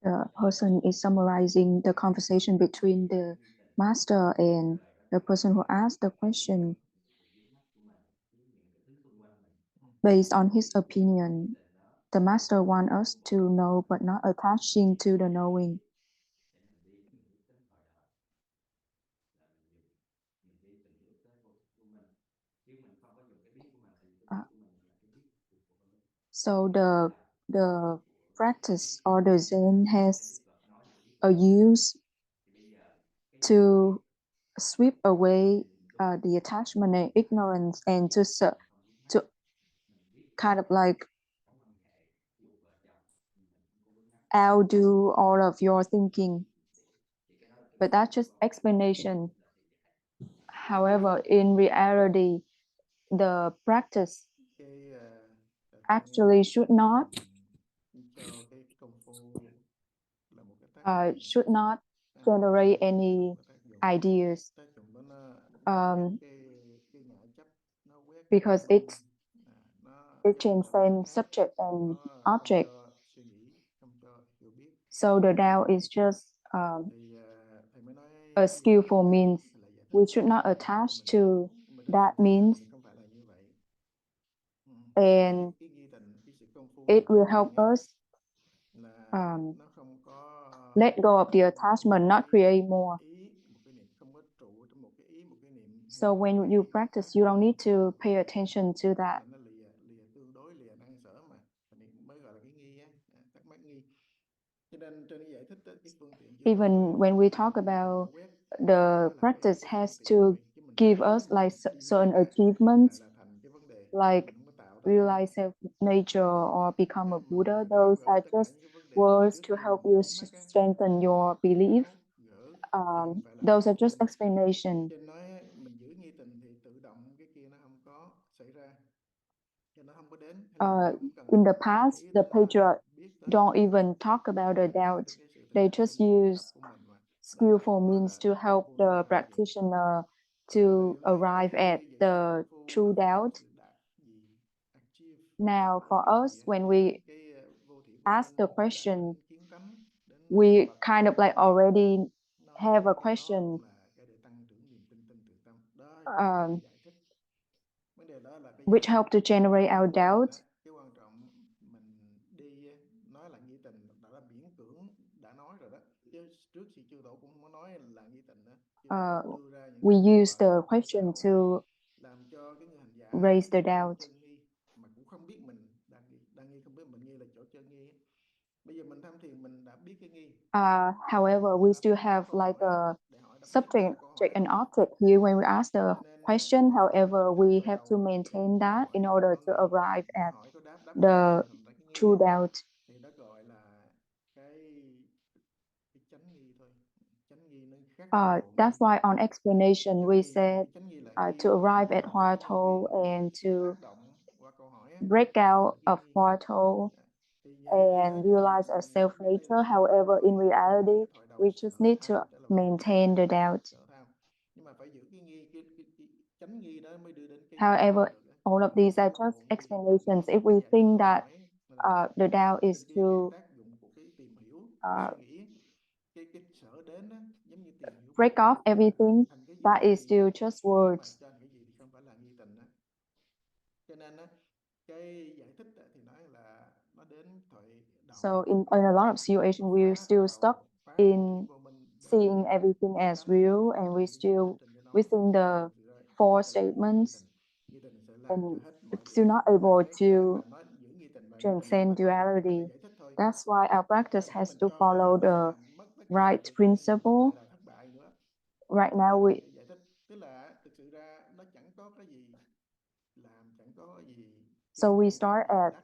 The person is summarizing the conversation between the master and the person who asked the question. Based on his opinion, the master wants us to know but not attaching to the knowing. So the practice or the Zen has a use to sweep away the attachment and ignorance, and to kind of like outdo all of your thinking. But that's just explanation. However, in reality, the practice actually should not generate any ideas, because it transcends subject and object. So the Tao is just a skillful means. We should not attach to that means, and it will help us let go of the attachment, not create more. So when you practice, you don't need to pay attention to that. Even when we talk about the practice has to give us like certain achievements, like realize self-nature or become a Buddha, those are just words to help you strengthen your belief. Those are just explanation. In the past, the patriarch don't even talk about the doubt. They just use skillful means to help the practitioner to arrive at the true doubt. Now, for us, when we ask the question, we kind of like already have a question, which help to generate our doubt. We use the question to raise the doubt. However, we still have like a subject and object here when we ask the question. However, we have to maintain that in order to arrive at the true doubt. That's why on explanation we said to arrive at Hoa Thou and to break out of Hoa Thou and realize ourselves later. However, in reality, we just need to maintain the doubt. However, all of these are just explanations. If we think that the doubt is to break off everything, that is still just words. So in a lot of situations, we're still stuck in seeing everything as real, and we still within the four statements and still not able to transcend duality. That's why our practice has to follow the right principle. Right now, we start at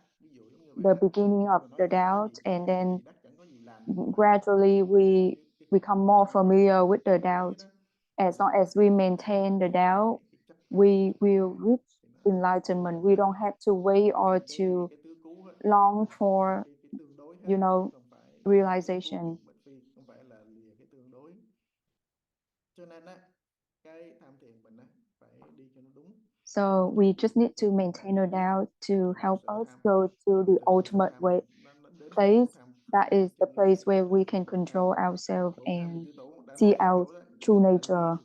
the beginning of the doubt, and then gradually we become more familiar with the doubt. As long as we maintain the doubt, we will reach enlightenment. We don't have to wait or to long for, realization. So we just need to maintain the doubt to help us go to the ultimate way place. that is the place where we can control ourselves and see our true nature.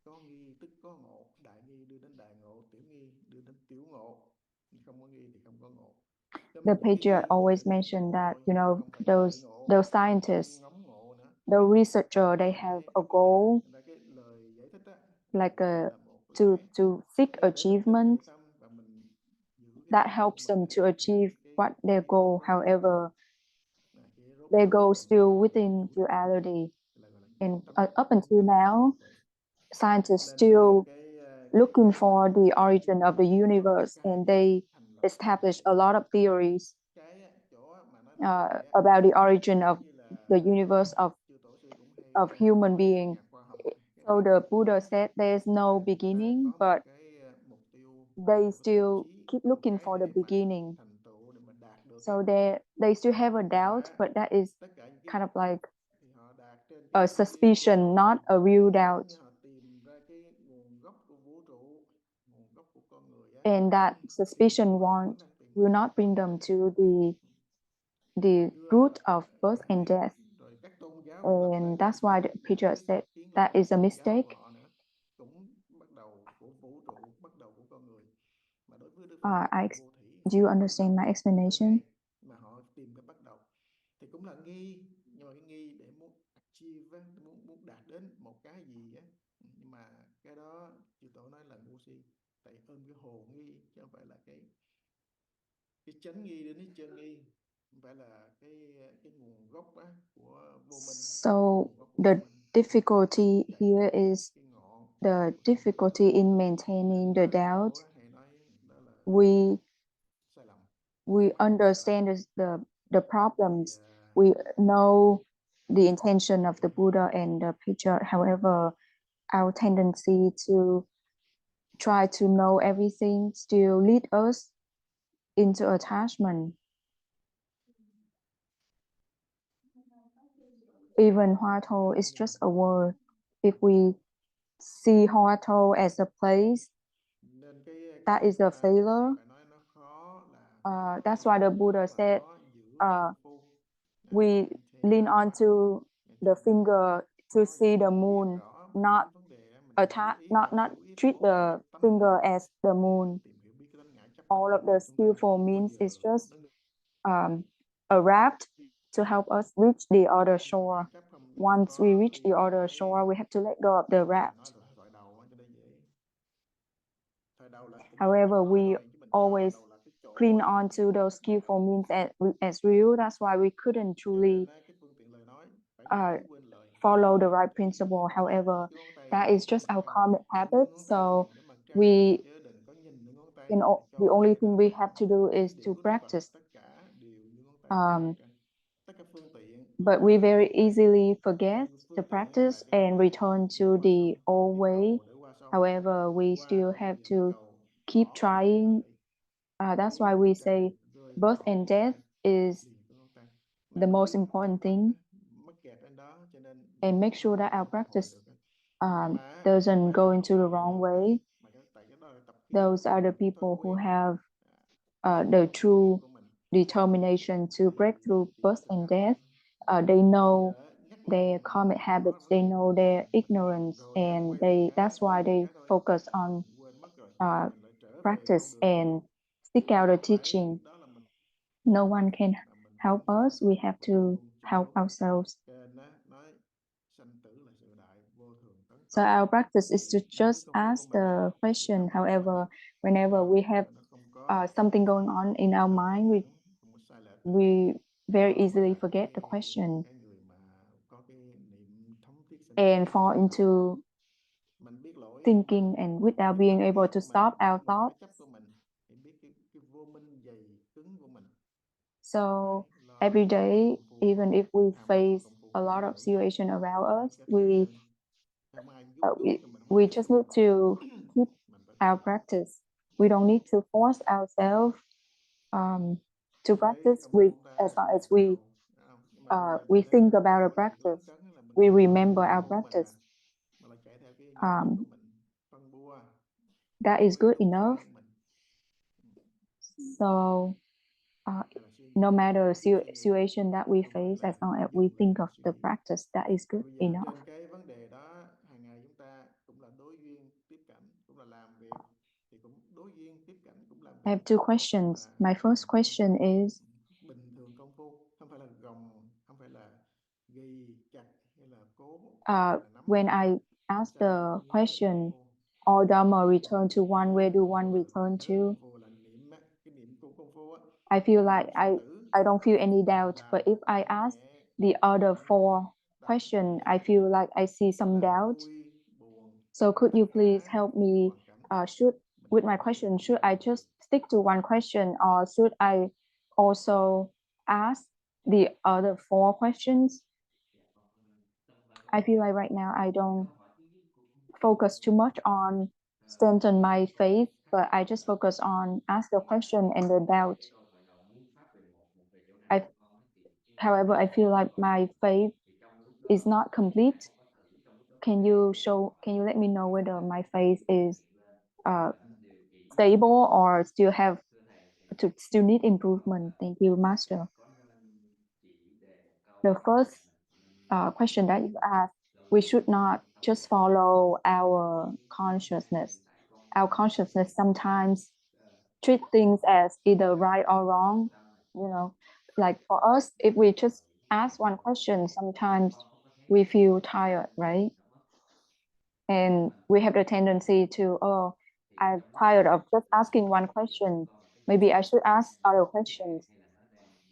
Có nghi tức có ngộ, đại nghi đưa đến đại ngộ, tiểu nghi đưa đến tiểu ngộ, không có nghi thì không có ngộ. The patriarch always mentioned that, those scientists, the researcher, they have a goal, like to seek achievement that helps them to achieve what their goal. However, their goal still within duality, and up until now, scientists still looking for the origin of the universe, and they established a lot of theories about the origin of the universe, of human being. So the Buddha said there's no beginning, but they still keep looking for the beginning. So they still have a doubt, but that is kind of like a suspicion, not a real doubt. And that suspicion will not bring them to the root of birth and death. And that's why the preacher said that is a mistake. Do you understand my explanation? Mà họ tìm cái bắt đầu thì cũng là nghi, nhưng mà cái nghi để muốn achieve, muốn đạt đến một cái gì á, nhưng mà cái đó chư tổ nói là ngu si, tại ôm cái hồ nghi chứ không phải là cái chánh nghi đến cái chân nghi, không phải là cái nguồn gốc á của vô minh. So the difficulty here is the difficulty in maintaining the doubt. We understand the problems. We know the intention of the Buddha and the preacher. However, our tendency to try to know everything still lead us into attachment. Even Hoa Tho is just a word. If we see Hoa Tho as a place, that is a failure. That's why the Buddha said, we lean onto the finger to see the moon, not treat the finger as the moon. All of the skillful means is just a raft to help us reach the other shore. Once we reach the other shore, we have to let go of the raft. However, we always cling on to those skillful means as real. That's why we couldn't truly follow the right principle. However, that is just our karmic habit. So the only thing we have to do is to practice. But we very easily forget the practice and return to the old way. However, we still have to keep trying. That's why we say birth and death is the most important thing, and make sure that our practice doesn't go into the wrong way. Those are the people who have the true determination to break through birth and death. They know their karmic habits, they know their ignorance, and that's why they focus on practice and seek out the teaching. No one can help us. We have to help ourselves. So our practice is to just ask the question. However, whenever we have something going on in our mind, we very easily forget the question and fall into thinking, and without being able to stop our thoughts. So every day, even if we face a lot of situation around us, we just need to keep our practice. We don't need to force ourselves to practice. As long as we think about our practice, we remember our practice. That is good enough. So hay là suy no nghĩ matter hay là tiếp suy nghĩ situation that we nhưng mà chúng face, as ta long as we dừng lại think và of suy the nghĩ. practice, that is good Bây giờ enough. trên cái vấn đề đó, hàng ngày chúng ta cũng là đối duyên tiếp cảnh, cũng là làm việc thì cũng đối duyên tiếp cảnh, cũng làm I việc, have two nhưng questions. mà My first question is, bình thường công phu, không phải là gồng, không phải là ghi chặt hay là cố hay là nắm when chặt, I làm ask sao the nhớ được công question, phu. all Dharma Mà return to one, nhớ where được do công one phu là return nhớ được to? công phu là niệm á, cái niệm của công phu á, I chứ feel không phải like niệm sinh tử. I don't feel any doubt, Làm but if I làm ask nhẹ, the other thở four đọc questions, I nhẹ, feel like I see hay some là doubt. vui buồn, So could tất you please cả help những cái me? hoàn cảnh Should mình with đều my thể question, hiện should niệm I Phật. just stick to one question, or should I also ask the other four questions? I feel like right now I don't focus too much on strengthen my faith, but I just focus on ask the question and the doubt. I, however, I feel like my faith is not complete. Can you let me know whether my faith is uh, stable or still need improvement? Thank you, Master. The first question that you asked, we should not just follow our consciousness. Our consciousness sometimes treat things as either right or wrong. You know, like for us, if we just ask one question, sometimes we feel tired, right? And we have the tendency to, oh, I'm tired of just asking one question. Maybe I should ask other questions.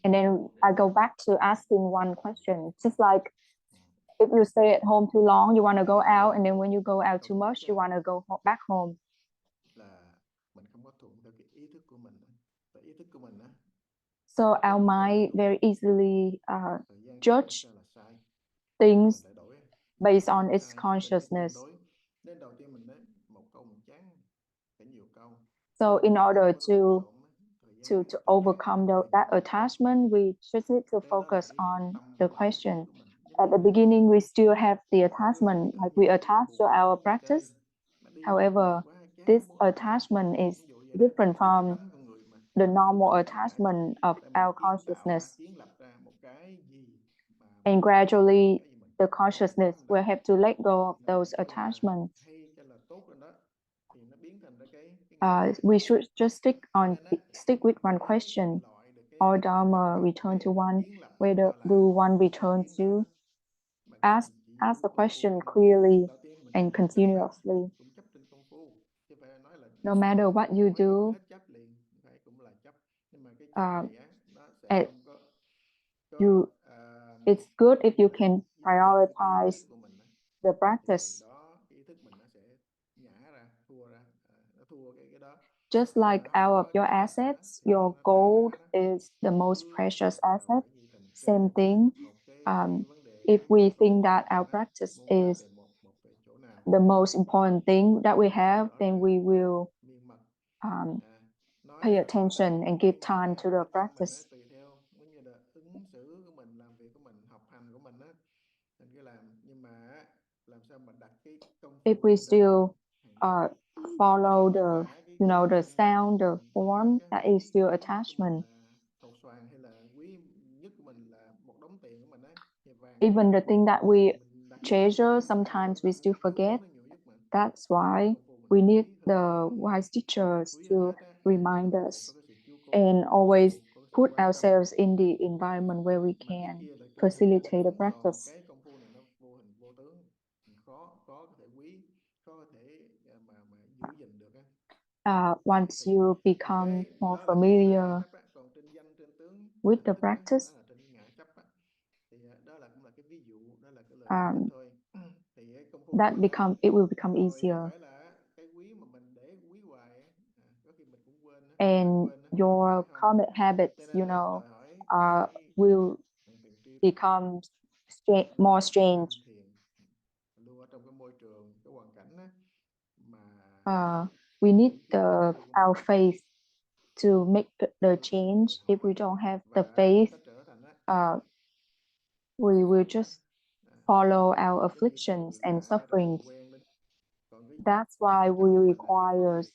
And then I go back to asking one question. Just like if you stay at home too long, you want to go out. And then when you go out too much, you want to go back home. Là mình không có thuận theo cái ý thức của mình, và ý thức của mình á, So our mind very easily thời gian judge là sai, mình things lại đổi based on its sai là cái tương consciousness. đối. Nên đầu tiên mình nói một câu mình chán, phải nhiều câu. So Nên in mình order không có lộn xộn thời gian to từ ngắn overcome thì that mình phải có. attachment, we just need to Cái đó là focus cái on tâm the của mình, ý thức question. của mình. Giống At như the là beginning, we still have the mỗi attachment, có like we nhiều cái attach buồn to quá, our stress practice. mà đi nhiều việc However, quá, chán this không muốn làm. attachment is Ví dụ vậy đó, different cái from tánh con người mà the mình normal không chán nổi. attachment of Tại mình our kiến tạo ra, consciousness. kiến lập ra một cái gì mà And mình thích, gradually, cái gì mình the thích, cái đó consciousness mình will đã have to let go of nó those cho là attachments. hay, cho là tốt lên đó, thì nó biến thành ra cái ngã. We should just Cho nên á, stick with one để question. loại được All cái Dharma bắt đầu return to cái one. kiến lập Where cho do là one cái return kiến đó to? bằng cách mình chỉ Ask giữ the công phu question thôi. clearly Đầu tiên mình and không có chấp á, continuously. cũng chấp trên công phu, chứ phải nói là No matter what you nói chung do, hết chấp liền, phải cũng là chấp. Nhưng mà cái chấp uh, này á, nó sẽ at không có you, it's good if you gọi là can giữ chặt được cái ý thức prioritize của mình á. the Thì từ practice. đó cái ý thức mình nó sẽ ngã ra, thua ra, nó thua cái đó. Just Nếu mà like nó không out of có your kiến lập á, assets, thì your nó sa gold ngã đó, is the nó most cứ precious vào asset. cái gì thành Same trên thing. một cái Um, vấn đề if we một số think that hoàn cảnh our á, practice mô pháp is về một về chỗ nào the most important thing that we nói have, rõ then ràng we will miên mật, um, nói pay thì rõ attention ràng, and give nhưng mà time to the cái tâm mình á, practice. tùy theo cũng như là ứng xử của mình, làm việc của mình, học hành của mình á, mình cứ làm. Nhưng mà á, làm sao mà đặt cái công If phu we lên trên still hàng đầu, follow tất the, cả the sound, the hầu hết form, các that is still quý của mình attachment. là thầu xoàn, hay là quý nhất của mình là một đống tiền của mình á, nhà vàng của Even mình á, the thing that we thì mình đặt cái tâm treasure, mình đặt cái sometimes quan we tâm still thiếu forget. thốn nó nhiều nhất mà. That's Thì why công phu mình we phải need quý hơn the nữa. wise teachers Quý hơn to hết á, remind là phải us có cái sự chiếu cố, and có cái sự always có cái sự put quan tâm. ourselves in the environment where we Mà cái can kia là tùy theo đối facilitate the tượng, còn practice. cái công phu này nó vô hình vô tướng, khó có thể quý, khó có thể mà giữ gìn được á. Once Thì you thì become cái more đó là cái ngã familiar chấp á, còn trên danh trên tướng with the thức á, đó practice, là trên cái ngã chấp á. Thì đó là cũng là cái ví dụ, đó là cái lời giải thích um, thôi. Thì cái công phu của mình á, it will become đòi không easier. phải là cái quý mà mình để quý hoài á, có khi mình cũng quên á, dễ And quên á, your phải không? karmic Cho habits, nên á, đòi hỏi cái will sự tri thức, become more strange. tham thiền, luôn ở trong cái môi trường, cái hoàn cảnh á, mà We need giữ kiến công phu của mình. our faith to make the Nó sẽ change. đòi If we hỏi, don't have the và faith, chúng ta trở thành á, we will just follow our giống như con afflictions người and đã bắt đầu sufferings. quen lên. Còn cái That's why chấp we của mình là cái phân require biệt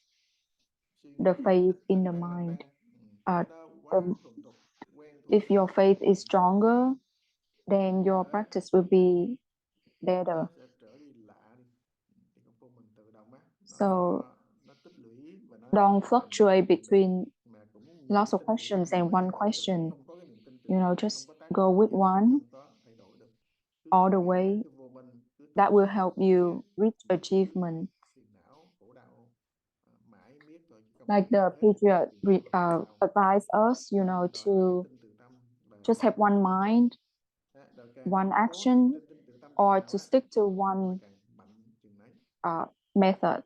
suy the nghĩ faith thích in lăng the tăng lăng mind. tăng, cái đó The quá thuần thục. If your faith is stronger, then your practice will be better. Nó sẽ trở đi lạ đi. Thì công phu mình tự động á, So nó tích lũy và nó don't fluctuate between mà cũng nhiều lots of sinh sự questions khác nhau and á, one question. không có cái niềm tin You know, không just có tác go dụng with chứ one không có thay đổi được. Cứ all the thẳng á, way. cứ vô minh, cứ That will suy help nghĩ you reach achievement. phiền não khổ đau mãi miết thôi chứ không Like bao giờ the hết phiền não khổ đau. advised us, you know, Rồi hãy to tin từ tâm và just have one mind, rồi càng one cố gắng action, tin từ tâm chừng or nào to á, stick to công phu one là càng mạnh chừng nấy. method.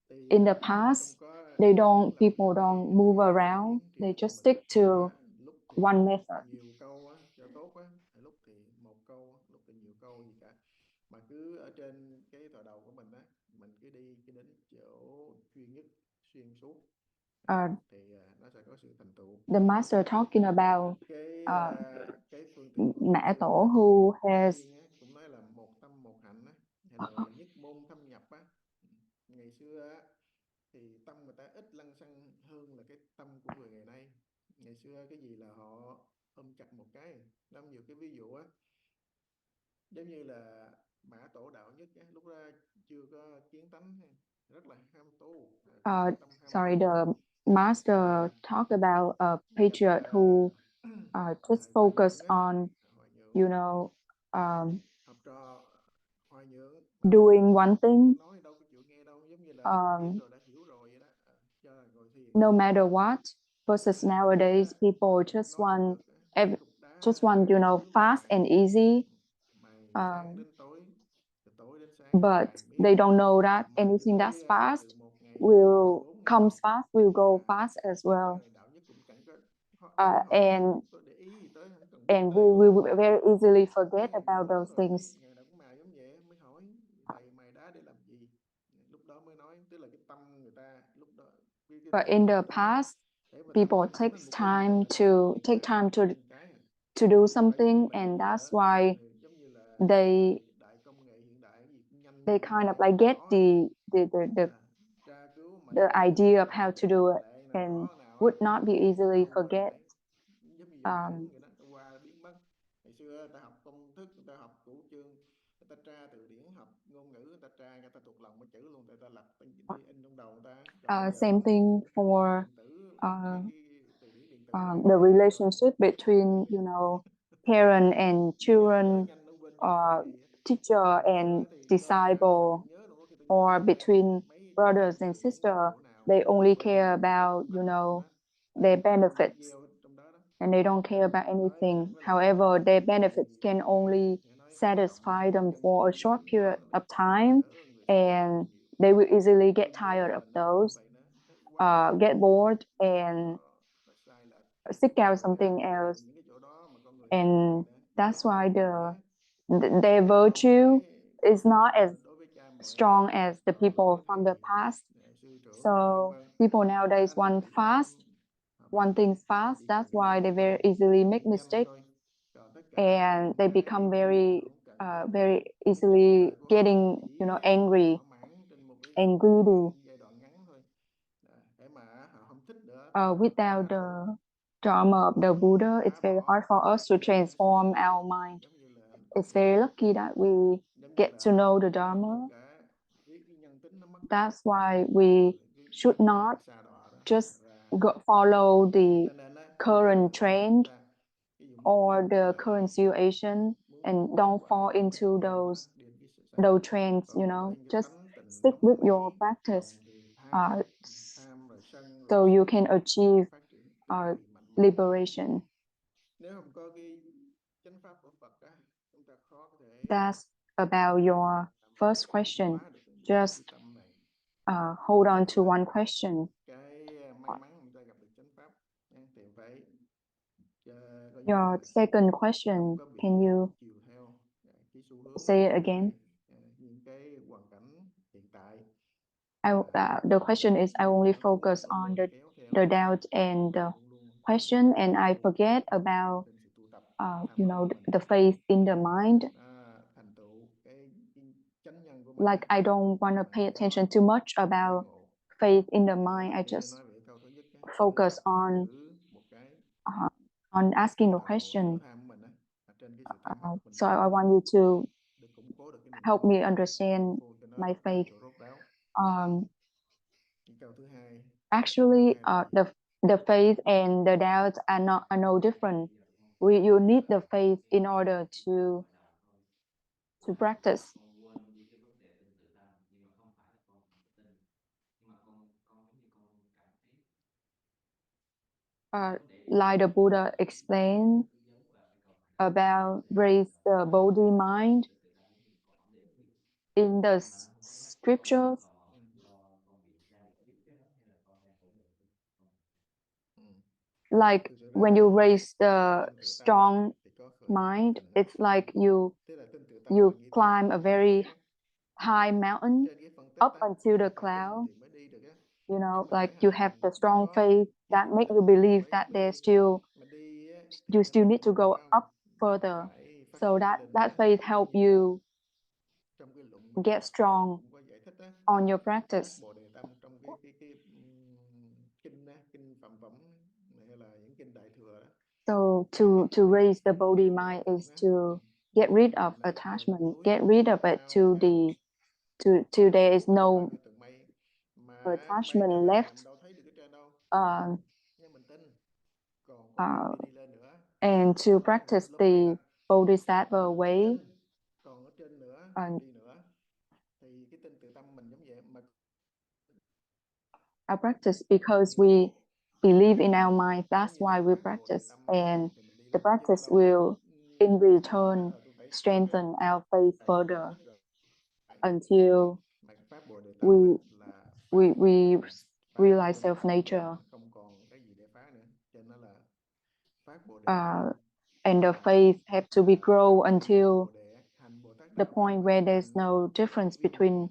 Thì In the không past, có nhớ làm people cái don't move around. tiến They bộ just mình. stick to Lúc thì one method. nhiều câu á cho tốt á, lúc thì một câu, lúc thì nhiều câu gì cả. Mà cứ ở trên cái tọa đầu của mình á, mình cứ đi cái đến chỗ chuyên nhất xuyên suốt thì nó sẽ có sự thành tựu. The master talking about Cái phương tiện của Mã xưa Tổ who has tiên á, cũng nói là một tâm một hạnh á, hay là nhất môn thâm nhập á. Ngày xưa á thì tâm người ta ít lăng xăng hơn là cái tâm của người ngày nay. Ngày xưa cái gì là họ ôm chặt một cái. Nó nhiều cái ví dụ á, giống như là Mã Tổ đạo nhất á, lúc đó chưa có kiến tánh, rất là ham tu, có cái tâm ham tu. the master talked about a Gặp patriot who just Hòa focused Nhượng á, on, Hòa Nhượng you know, học trò Hòa Nhượng doing one thing, nói đâu có chịu nghe đâu, giống như là biết rồi đã hiểu rồi vậy đó. Cho rồi thì no matter what. Versus nowadays, people just nói không want, được, kỹ thuật đá you know, xíu fast and easy. mày sáng đến tối, từ tối đến sáng But mày biết they don't know that mà anything gửi that's fast từ một ngày will 14 ngày comes fast, will go fast as cái well. đạo nhất cũng chẳng có hỏi And có để ý gì tới, không cần biết tới we luôn. will very easily forget Mấy ngày about lớn those rồi, things. ngày nào cũng mài giống vậy mới hỏi thầy mài đá để làm gì, lúc đó mới nói, tức là cái tâm người ta lúc đó cái But tâm in của the người ta đó, past, để mà people thẳng thành takes một cái gì đó time là phải mất to take time mấy cái to do phải biết something, là and bây that's giờ why giống như là they thời đại công nghệ hiện đại, cái gì cũng nhanh như kind vậy of like get khó tra cứu mà the nếu mà idea of cái how to do it, lệ nào and khó nào á would not be là easily nó quên forget. đấy, giống như dùng chứng vậy đó, nó qua biến mất. Ngày xưa người ta học công thức, người ta học cửu chương, người ta tra từ điển, học ngôn ngữ, người ta tra, người ta thuộc lòng mấy chữ luôn, người ta lập đi in trong đầu người ta. Còn bây giờ Same thing điện for tử, uh, cái từ điển điện tử ra the tra vô rồi relationship between, nhớ you liền. know, parent and Nhớ children, nhanh nó quên nhanh kiểu gì á. teacher Ngày and xưa thì cho nhớ mình disciple, không nhớ luôn, khi ta nhớ or được between mấy brothers and từ điển sisters. cổ nào They only quên care luôn cái about, you quan trọng know, đó, their tại tâm nó benefits, gieo trong đó đó. and they don't care about Nói anything. với lại However, their thầy benefits can only nói quan trọng satisfy them trong for a cái short chuyện period nhỏ of này time, đỡ hơn người khác rất là and nhiều. they will easily get Đương tired nhiên of là nó cũng those, vậy nữa, nó quá nhiều get bored, and nó sai lệch. seek out Rồi something tức là else. những cái chỗ đó mà con người sai như vậy And đó, nó that's why thường á, their không virtue phải is not as đối với cha mẹ strong as the hoặc là đối people với from the thầy past. sư trưởng vân So vân, people mà nowadays anh want chị fast, em want things fast. chỉ That's cần cái why gì they thôi, very easily make điểm danh mistakes, thôi, còn tất cả and những they cái become very, không cần cái đó. very Cái thất easily bại của họ getting, chỉ you know, angry thỏa mãn trên một cái and greedy. giai đoạn ngắn thôi. Để mà họ không thích nữa thì họ Without phá thôi. the Dharma of the Buddha, it's Phá very bỏ hard for us to cái sống transform của sự our thật, mind. giống như là It's very lucky that we giống như get to là know the không Dharma. được cả cái nhân tính nó mất. That's why we Cái should tâm not bị sa đọa đó just ra. follow the Cho nên á, cái này current là quan trọng trend ta. Ví dụ muốn or muốn the current situation, and muốn kết don't quả fall phải into buông bỏ those điềm cái sự sai lệch. trends, Còn you muốn know, thể cái just tánh tình stick nóng with nảy your practice, lòng thì uh, tham rồi sân rồi so you si can nó achieve phát triển cực kỳ mạnh mẽ. liberation. Nếu không có cái chánh pháp của Phật á, chúng ta khó có thể That's about your first question. hóa được Just cái tâm này. hold on to one question. Cái may mắn chúng ta gặp được chánh pháp thì phải Your second question, can you chiều theo cái xu hướng say it hiện again? tại, những cái hoàn cảnh hiện tại. The question is, I only focus on the doubt and the question, and I forget about, you know, the faith in the mind. Like I don't want to pay attention too much about faith in the mind. I just focus on on asking the cái đầu sự question. tham của mình á, trên cái sự tham á, mình So phải I want you to để củng cố được cái niềm help tin me để công understand phu cho nó my đạt faith. độ rốt ráo. Um, Cái câu thứ hai, Actually, là the faith and the doubts are no different. You need the faith in order to practice. Like the Buddha explained about raise the body mind in the scriptures. Like thực sự when ra you raise cái the tinh tự tâm á, strong thì có khởi điểm mind, định hết. it's like you Tức là tinh tự tâm you là như thế nào? climb a Nó là very gì á? high mountain Trên cái phân tích up á, until the phải tin cloud. thì mới đi được á. You Chứ know, không like phải you là have the chỉ strong có faith biết that được make you tin believe quấy that mới there's đi. still Mà đi á, you thì nó still không need to được, go phải không? up further. Phải phát So triển lên that á. faith Giống help như you trong cái luận mình get strong cũng có giải thích á, on your phát practice. bồ đề tâm trong cái kinh á, kinh Phạm Phẩm hay là những kinh Đại thừa đó. So Thì cái to phần raise the body bồ đề mind tâm is á, to get rid of là cái phần attachment, cuối get rid of it cao to cao till there is của cái no bao nhiêu tầng mây, mà bay attachment ngang qua left. ngàm đâu thấy được cái trên đâu, Uh, nhưng mình tin còn con đường uh, để đi lên nữa, and to phải một practice lớp mây đó. the Bodhisattva Mình way, tin còn ở trên nữa uh, đi nữa, thì cái tinh tự tâm mình giống vậy mà. I practice because we believe in our mind. Có That's nhiều why bài we phát bồ đề practice. tâm á, And thì mình đi the lên chứ practice đâu will, in tin quá return, tôi phải phát strengthen our faith tại vì mình further biết rồi until mà phát bồ đề tâm á, we là phát we we phá cái realize luân self hồi luân hồi, nature. nó không còn cái gì để phá nữa, cho nên là phát bồ đề tâm Uh, and the là faith have to be grow hành until bồ đề, hành bồ tát the đạo á, point là where cái there's hành no difference viên mãn. between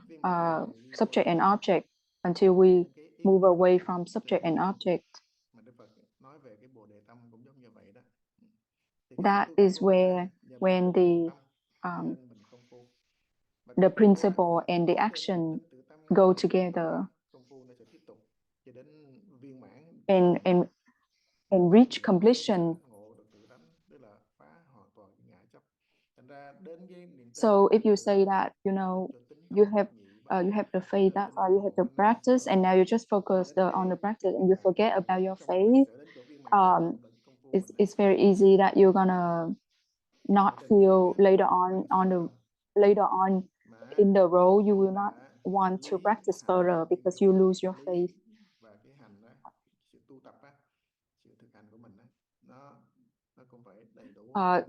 Viên mãn là sự viên bồ subject đề, and object until là we những cái ý move nghĩa away này from trên subject cái and kinh object. mà Đức Phật nói về cái bồ đề tâm cũng giống như vậy đó. Thì cái sự That tu tập is của mình á, where nhờ mình when tin từ tâm cho um, nên mình công phu, và the công phu á, principle and the có thêm niềm action tin tự tâm go nữa thì together công phu nó sẽ tiếp tục cho đến viên mãn, and đến and and reach sinh completion. sát ngộ được tự tánh, tức là phá hoàn toàn cái ngã chấp. Thành ra đến cái niềm tin So á, if you là say that, tin cho tính you tâm have bất nhị bất you diệt, have the tức faith, là that's tin why you vô have to ngã không practice, sở, and now you just cho focus đến on the practice and you ngày forget càng about ngày your trong cái faith. sở đến chỗ viên mãn á, là công phu mình á, It's very easy that you're gonna ở not trên cái dưới feel á, later on later on mà in the road you chỉ will not là want to lý practice hành, further thì because you lose your lý faith. và cái hành á, sự tu tập á, sự thực hành của mình á, nó cũng phải đầy đủ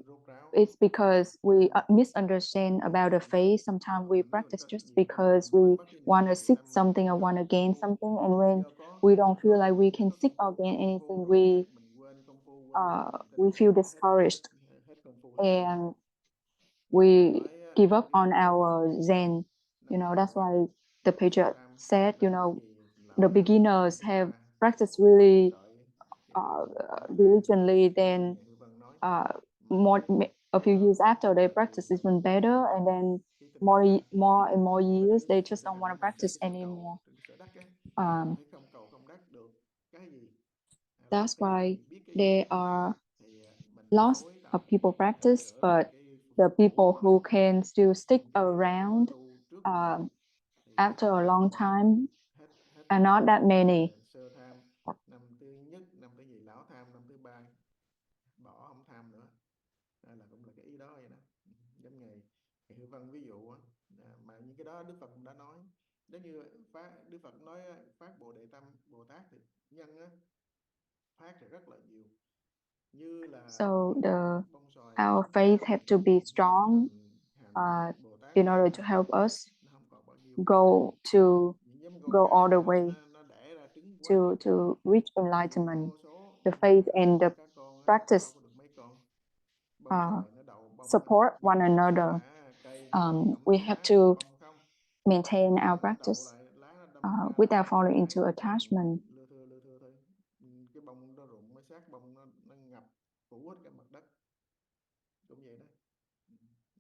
rốt ráo. It's because we misunderstand about the faith. Sometimes we Nếu practice có just niềm tin because mà we quên mất cái niềm want tin to tự seek tâm mình something or do want to công gain phu, something, and when do có we don't feel có like công we phu, can có seek công or phu, gain có công phu anything, rồi cái mình quên công phu, quên mất niềm tin we thì feel hết discouraged hết công phu hết tu. and Cho nên we nói give up cái on niềm tin á, our Zen. nó có That's nhiều á, why the sự patriarch tham said, làm cái gì the làm đó thì beginners chúng have ta practiced phải really đợi cái quá tham, diligently. như Then ngày Hữu Vân nói, uh, mà more cái a few đó years after they là practice vì even better, and cái then cái tinh tấn á, more and more mà trên years cái they sự just thực don't hành want của to mình, trên practice cái sở cầu, anymore. trên cái sở đắc á, Um, thấy không cầu không đắc được cái gì, hay là that's thấy cái why gì biết cái gì, there are thì mình lots xối of tập people để practice, trở thành but cái phật the tử people cũ who can still stick những cái khóa around tu trước của mình thì after a long bỏ time hết hết are not that many. sơ tham, năm thứ nhất, năm thứ gì lão tham, năm thứ ba bỏ không tham nữa. Đây là cũng là cái ý đó vậy đó. Giống ngày Hữu Văn ví dụ mà những cái đó Đức Phật cũng đã nói. Nếu như Đức Phật nói phát Bồ Đề Tâm Bồ Tát thì nhân á, phát thì rất là nhiều, như là So bông xoài our trong faith lá have vậy đó. to be Nhưng mà strong hành Bồ Tát in á, order to help us nó không còn bao nhiêu. go to Giống con go cá all the vậy đó, way nó đẻ ra trứng quá trời, to reach trứng enlightenment. vô số, The mà faith một and the con cá con á, practice đâu có được mấy con. Bông uh, xoài nó đậu bông nó support one trắng another. xõa, cây không We thấy have lá to bông không, maintain bông our nó practice đậu lại, lá nó đâm ra là without một falling dải into còn attachment. lưa thưa thôi. Cái bông nó rụng, cái xác bông nó ngập phủ hết cả mặt đất, cũng vậy đó.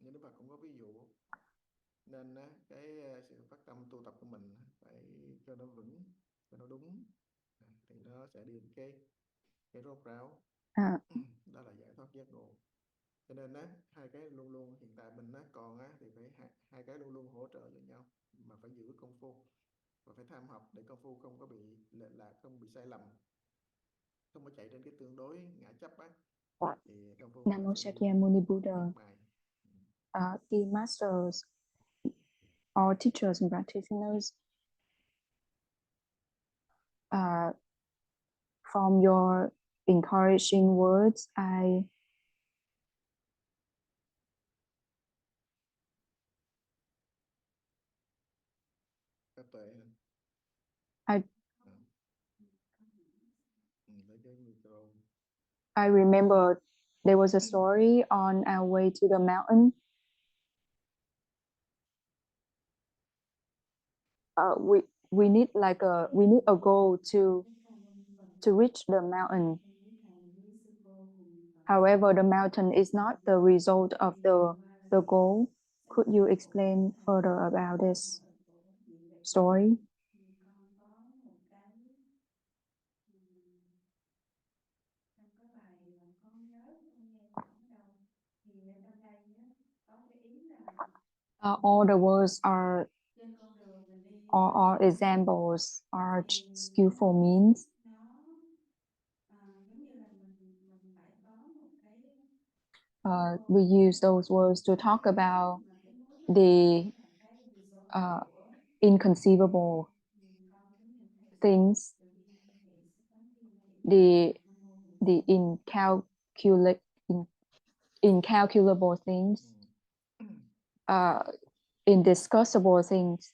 Như Đức Phật cũng có ví dụ. Nên cái sự phát tâm tu tập của mình phải cho nó vững, cho nó đúng, thì nó sẽ đi cái rốt ráo. Đó là giải thoát giác ngộ. Cho nên á, hai cái luôn luôn hiện tại mình á còn á thì phải hai cái luôn luôn hỗ trợ cho nhau, mà phải giữ công phu và phải tham học để công phu không có bị lệch lạc, không bị sai lầm, không có chạy trên cái tương đối ngã chấp á, thì công phu mình Namo sẽ đi Shakyamuni miệt Buddha, mài. the masters or teachers and practitioners, from your encouraging words, Các tuệ I à, lấy cái micro. I remember there was a story on our way to the mountain. We need we need a goal to reach the mountain. However, the mountain is not the result of the goal. Could you explain further about this story? All the words are examples, are skillful means. We use those words to talk about the inconceivable things, the incalculable things, indiscussable things.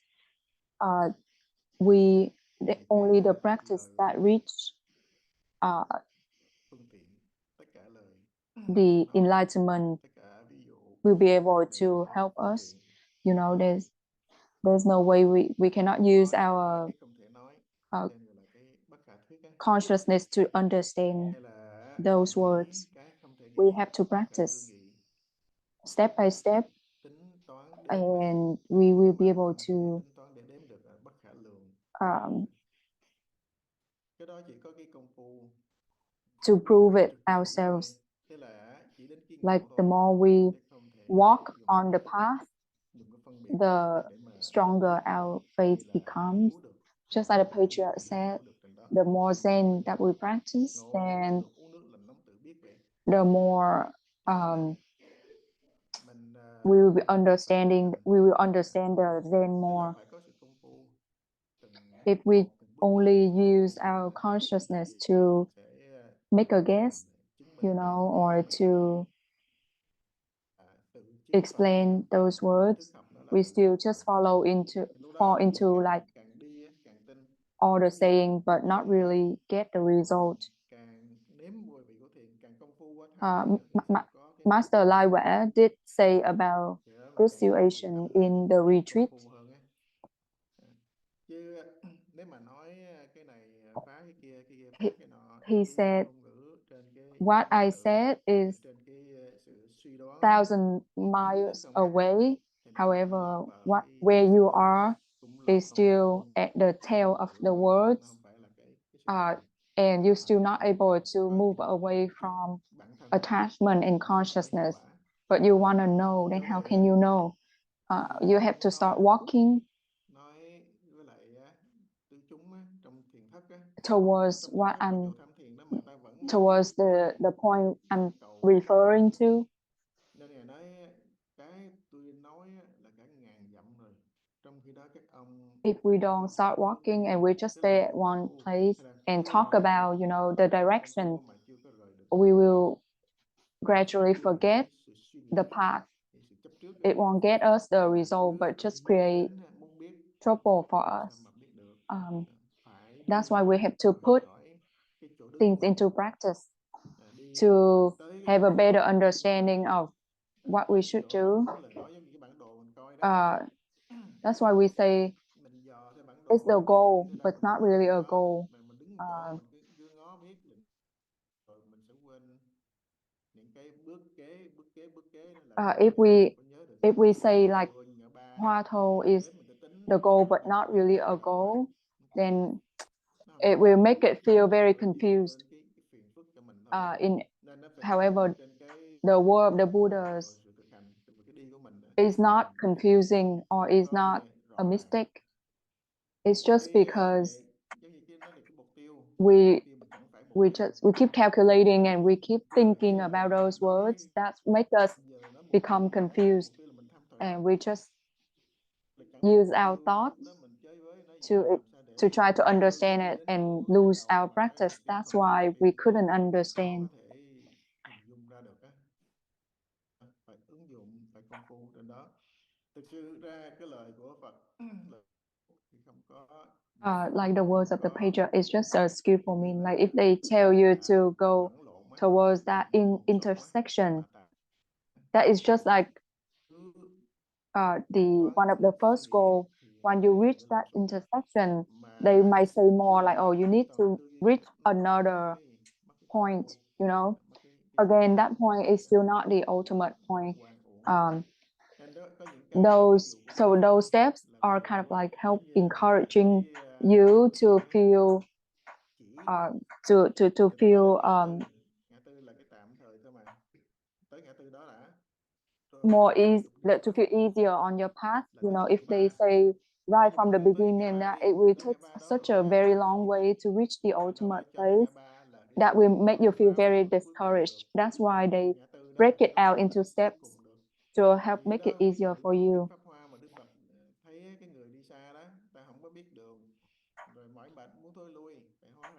Only the practice that reach Phương tiện, tất cả lời the enlightenment tất cả ví dụ will be able to một help phương us. tiện. You know, there's no way we cannot use Nói our cái không thể nói, nên gọi là cái bất khả thuyết á, consciousness to understand hay là those nói words. cái không thể We nghĩ, have to bất khả tư practice nghị, step by step, tính toán đếm, and we will be able không thể to tính toán để đếm được, bất khả lượng. um, Cái đó chỉ có cái công phu prove it trực chỉ thôi, ourselves. thế là chỉ đến cái Like ngộ the thôi, more we chứ không thể walk dùng on the ý thức, path, dùng cái phân biệt the để mà stronger our faith là becomes. cứu được. Just like the Không biết patriarch gì là said, cứu được trên đó. the more Zen that we practice, Ngộ là biết then được, uống nước làm nóng tự biết vậy. the more Mình we will be phải understanding. We will understand the Zen tức là more. phải có sự công phu If we only use our consciousness to make a guess, you know, or to explain those words, we still just fall into like all the saying, but not really get the result. Master Lai Wei did say about this situation in the retreat. Chứ nếu mà nói cái này phá cái kia phá cái nọ, He cái said, ngôn ngữ trên cái what ấn I tượng, said is trên cái sự suy đoán 1,000 thì dưới miles không á, away. thì nó cũng lọt However, vào where cái suy you đoán, are cũng lọt is trong cái still khuôn at the cái tail ngôn of ngữ the thôi, nó words, không phải là cái sự thật. and you're still not Phải able cần to có move cái away from bản thân attachment and mới có cái hiệu consciousness. quả. But you want to know, then Nếu how vậy can you know? You have to start walking nói với lại tứ chúng trong thiền thất towards trong what cái I'm chỗ tham thiền đó mà ta vẫn towards the point I'm cầu referring to. nên ngài nói cái tôi nói là cả ngàn dặm rồi, trong khi đó các ông If we don't start walking and we just tức là stay at một one công phu place hay là and chưa talk rời được about, you know, the một công direction, phu mà chưa có rời được we will gradually chưa rời được forget cái sự suy the nghĩ, path. cái sự chấp trước It won't get us the result, but just muốn create đến muốn biết trouble for sao us. mà biết được. Phải đi That's why we have to rời put khỏi cái chỗ đứng của things mình, into practice đi to tới cái have a chỗ better mà understanding of what we should do. tức là nói giống như cái bản đồ mình coi đó. That's why we say Mình dò theo bản it's đồ the mình coi goal, hướng tới but đâu, mình not cứ really đi a đó, goal. mà mình đứng chỗ mình cứ ngó biết rồi mình sẽ quên những cái bước kế nó là If mình we có nhớ được if we say ngã like đôi ngã ba, Hoa Thou mình is đếm mình cứ tính the goal but nhưng not mà really a nó không goal, phải, then nó không it phải. will make it feel very Nó chỉ confused. lên cái phiền phức cho mình however, the word of the Buddhas is not confusing or is not a mistake. It's just because we keep calculating and we keep thinking about those words that make us become confused, and we just use our thoughts to try to understand it and lose our practice. That's why we couldn't understand. Phải ứng dụng, phải công phu trên đó. Thực sự ra cái lời của Phật thì không có like the words of the pager is just a skillful mean. Like if they tell you to go towards that intersection, that is just like the one of the first goal. When you reach that intersection, they might say more like, oh, you need to reach another point, you know. Again, that point is still not the ultimate point. Those steps are kind of like help encouraging you to feel to feel ngã tư là cái tạm thời thôi mà, tới ngã tư đó đã more easy, to feel easier on your path. You know, if they say right from the beginning that it will take such a very long way to reach the ultimate place, that will make you feel very discouraged. That's why they break it out into steps to help make it easier for you. Pháp hoa mà Đức Phật thấy cái người đi xa đó, ta không có biết đường, rồi mỏi mệt muốn thôi lui.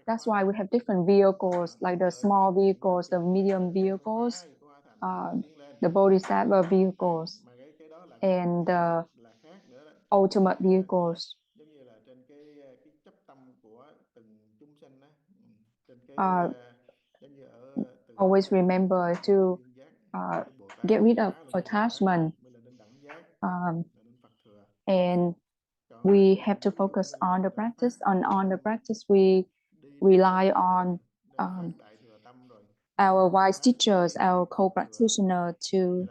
That's why we have different vehicles, like the small vehicles, the medium vehicles, the bodhisattva vehicles, and the ultimate vehicles. Giống như là trên cái chấp tâm của từng chúng sinh đó, trên cái giống như ở always remember to get rid of attachment, and we have to focus on the practice. On the practice, we rely on our wise teachers, our co-practitioner, to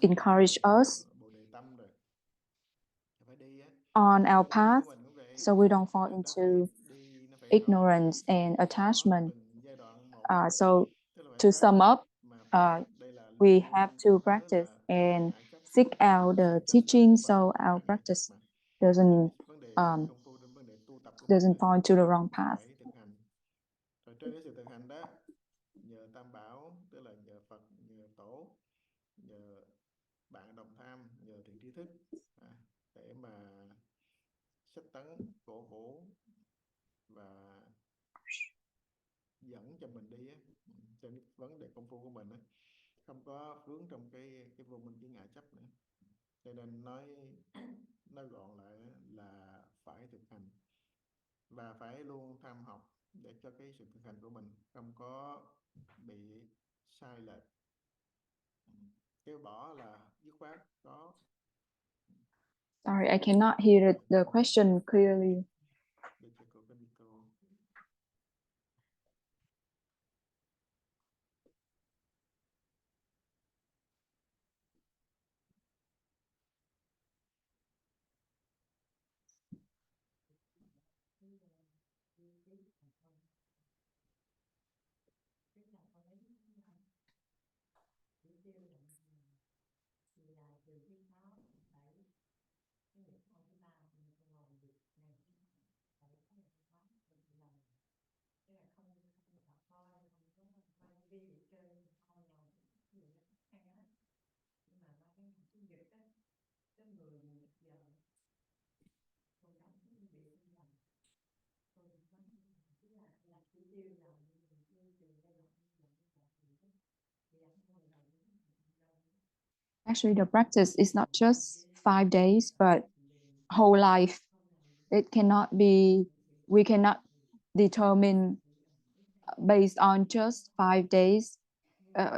encourage us on our path, so we don't fall into ignorance and attachment. So to sum up, we have to practice and seek out the teaching, so our practice doesn't fall into the wrong path. Rồi trên cái sự thực hành đó, nhờ Tam Bảo, tức là nhờ Phật, nhờ Tổ, nhờ bạn đồng tham, nhờ thiện tri thức, để mà sách tấn, cổ vũ và dẫn cho mình đi trên cái vấn đề công phu của mình không có vướng trong cái vô minh cái ngã chấp nữa. Cho nên nói gọn lại là phải thực hành và phải luôn tham học để cho cái sự thực hành của mình không có bị sai lệch. Kêu bỏ là dứt khoát có. Sorry, I cannot hear the question clearly. Actually, the practice is not just 5 days, but whole life. It cannot be, we cannot determine based on just 5 days.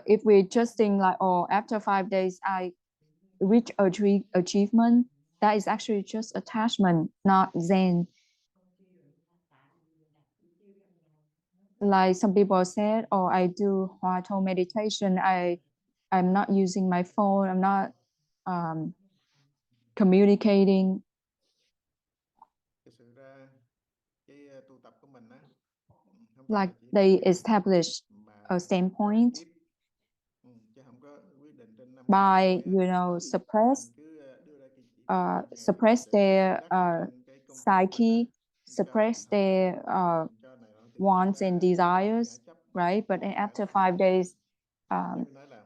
If we just think like, oh, after 5 days, I reach achievement, that is actually just attachment, not Zen. Like some people said, oh, I do Hòa Thông meditation, I'm not using my phone, I'm not communicating. Thực sự ra cái tu tập của mình phải like là chỉ they nói establish mà a trực standpoint tiếp, chứ không có quyết định trên 5 by, thôi á. suppress Mình cứ đưa ra cái chỉ tiêu đơn giản thôi, suppress để cái their sự đắc ở trong cái công ty của mình á, psyche, cho mình suppress học their hỏi, mình cho này nọ, thì thực wants and ra cái đó là ngã desires, chấp. right? But then Ngã after chấp 5 days, giống um, như nói là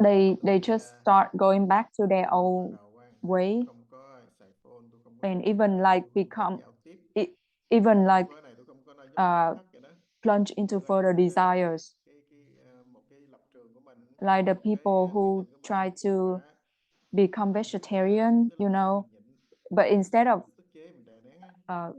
they tôi just start going back to their bắt old đầu tôi way, không có xài phone, tôi không có and xài điện even thoại, like tôi không có become giao tiếp, even tôi không like có này, tôi không có nói, giống như nội thất vậy đó. plunge into Hoặc là further desires, một cái lập trường của mình, like the một cái people quyết who định của mình, try nhưng to mà become mình nhịn á, vegetarian, tức là mình nhịn, but instead of mình tức chế, mình đè nén á,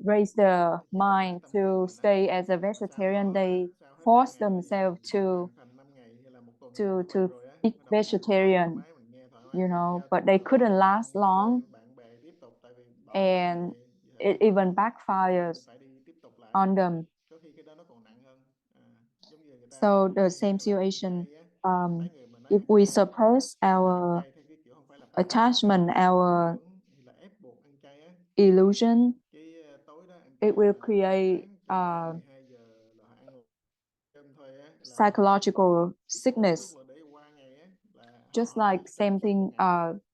raise the thì nó ngã mind tâm trí của to mình á. stay as a Mà sau vegetarian, đó they sau hết 5 force ngày bây giờ themselves mình to hoàn thành 5 ngày hay là một tuần to của mình to rồi á, eat bắt đầu mình ngồi nói thoải vegetarian, mái, mình nghe thoải mái, mình giao tiếp but they thoải mái, couldn't mình last ăn chơi long, với bạn bè tiếp tục, tại vì bỏ ra 5 and ngày giờ it không được, even mình backfires phải đi tiếp tục lại. on them. Có khi cái đó nó còn nặng hơn. Giống như người ta So the mấy same người ăn situation, chay á, mấy um, người mà nói if ăn we chay á, suppress mà ăn our chay theo cái kiểu không phải là bắt buộc nha, attachment, miễn our cưỡng hay là ép buộc ăn chay á, illusion, tối đó ăn it chay will là một giờ create sáng cho tới 12 giờ là ăn cơm thôi á, là họ ăn chay không á. psychological Cái cấu trúc sickness. là để qua ngày á, là Just họ like ăn chay same suốt một thing ngày.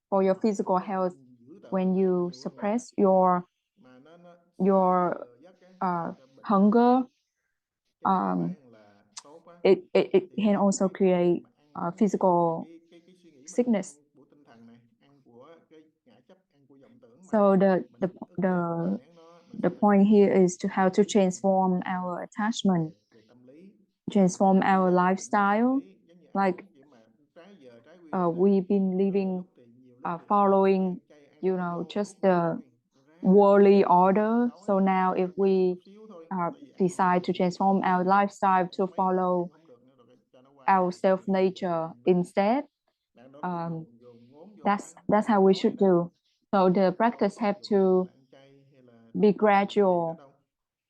for your Mà cái physical cơn health, bệnh dữ tợn when hơn á, you nhiều hơn nữa, suppress your mà nó sai your giờ giấc á, làm cho bệnh nó nặng hunger, hơn, chứ nó không um, phải là tốt á. it Thì can also cái create mà ăn uống này, thì physical cái suy nghĩ của mình là sickness. ăn của tinh thần này, ăn của cái ngã chấp, ăn của vọng tưởng mà. So Mình ức chế, mình đè nén nó, mình the sẽ phải point chịu here những is to how cái to transform về our attachment, về tâm lý. transform Thì our bệnh về tâm lifestyle. lý giống như ăn Like uống kiểu mà trái giờ trái quy luật á, we've been đôi living, lúc thì nhiều lúc thì ăn mặn, following, ăn chay, ăn đó là just tốt mà the thôi, ráng ăn worldly chay một bữa order. tối So đi, now, if ăn mặn we chút xíu thôi, tại vì ăn mặn decide to nhiều thì transform ngán our á, lifestyle to ăn mấy lần follow ăn không được nữa rồi, cho nó qua our ngày self rồi nature ăn bữa. instead, Bạn đó mình um, dồn dồn ngốn vô that's ăn that's how như we nói should vậy đó. do. So the Chứ đâu practice có have rụng rời to là ăn chay hay là be cái gì nữa gradual, đâu.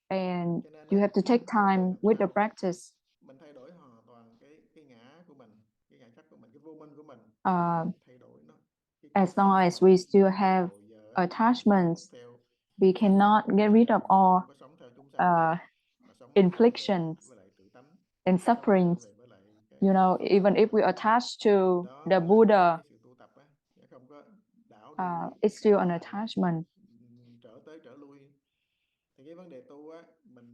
and Cho nên you á, have to take vấn đề time làm with the sao practice. mình thay đổi hoàn toàn cái ngã của mình, cái ngã chấp của mình, cái vô minh của mình, Uh, thay đổi nó, cái as cách long sống của as mình. we still Từ have hồi giờ á, mình sẽ sống attachments, theo we cannot get rid of all không có sống theo chúng sanh nữa, mà sống trở về inflictions với lại tự tánh, and sống trở sufferings. về với lại cái Phật Even pháp của if we mình. attach Thì to đó the mới là Buddha, cái sự tu tập á, chứ không có đảo đi it's tất still an cả, attachment. trở tới trở lui. Thì cái vấn đề tu á,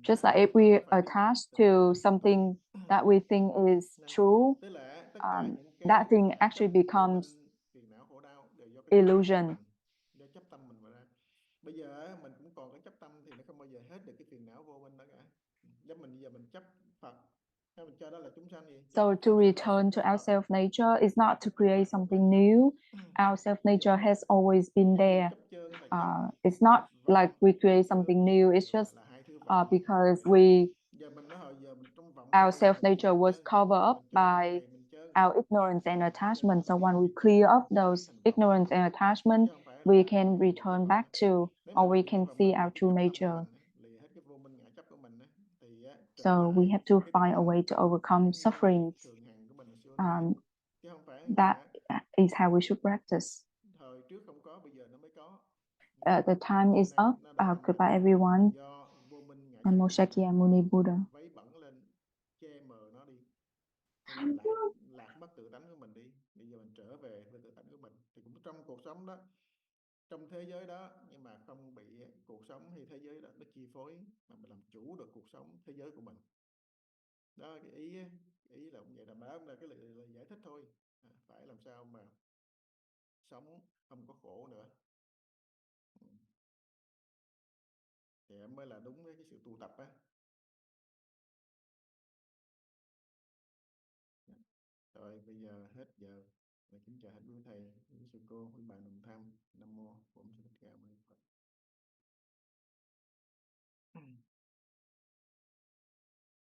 Just like if nó we phải attach từng to bước tu. something that we think is true, Tức là tất cả những that cái thing ngã chấp, actually vô becomes minh, phiền não, khổ đau đều do cái chấp tâm của illusion. mình, do chấp tâm mình mà ra. Bây giờ á, mình cũng còn cái chấp tâm thì nó không bao giờ hết được cái phiền não vô minh đó cả. Giống mình bây giờ mình chấp Phật, hay mình cho đó là chúng sanh gì? So to Chúng sanh là return xuất to phát our Phật. self nature is not to Không create phải something Phật. new. Our self Bây giờ nature has always been cái gì there. chấp chơn là chấp It's not vọng, like we chấp create something chơn new. It's just là hai thứ vọng. because Giờ mình nói hồi giờ mình trong vọng our không bao giờ self mình nature chơn, was covered up mình chơn mỗi by ngày mình chơn. our ignorance and Cho nên attachment. So nó when biến we cái chấp clear chơn up nó biến those thành vọng, ignorance and attachment, chứ không phải we là can lìa cái return vọng back á. to, Nếu mà or we lìa can cái vọng see á, lìa our cái true chấp tâm của nature. mình á, lìa hết cái vô minh ngã chấp của mình á, thì á, trở So we lại have to cái đường find a thanh, way to overcome cái nguyên sufferings. thường hằng của mình hồi xưa nay, chứ không phải That là is how we should practice. thời trước không có, bây giờ nó mới có. The time Cho is nên up. nó đã nằm ở Goodbye, chỗ everyone. do vô minh ngã chấp Namo của mình á, Shakyamuni Buddha. vấy bẩn lên, che mờ nó đi, hay là lạc mất tự tánh của mình đi. Bây giờ mình trở về với tự tánh của mình, thì cũng trong cuộc sống đó, trong thế giới đó, nhưng mà không bị cuộc sống hay thế giới đó nó chi phối, mà mình làm chủ được cuộc sống thế giới của mình. Đó cái ý là cũng vậy, đó là cái lời giải thích thôi. Phải làm sao mà sống không có khổ nữa, thì mới là đúng với cái sự tu tập á. Rồi bây giờ hết giờ, kính chào hết quý thầy, quý sư cô, quý bà đồng tham. Nam mô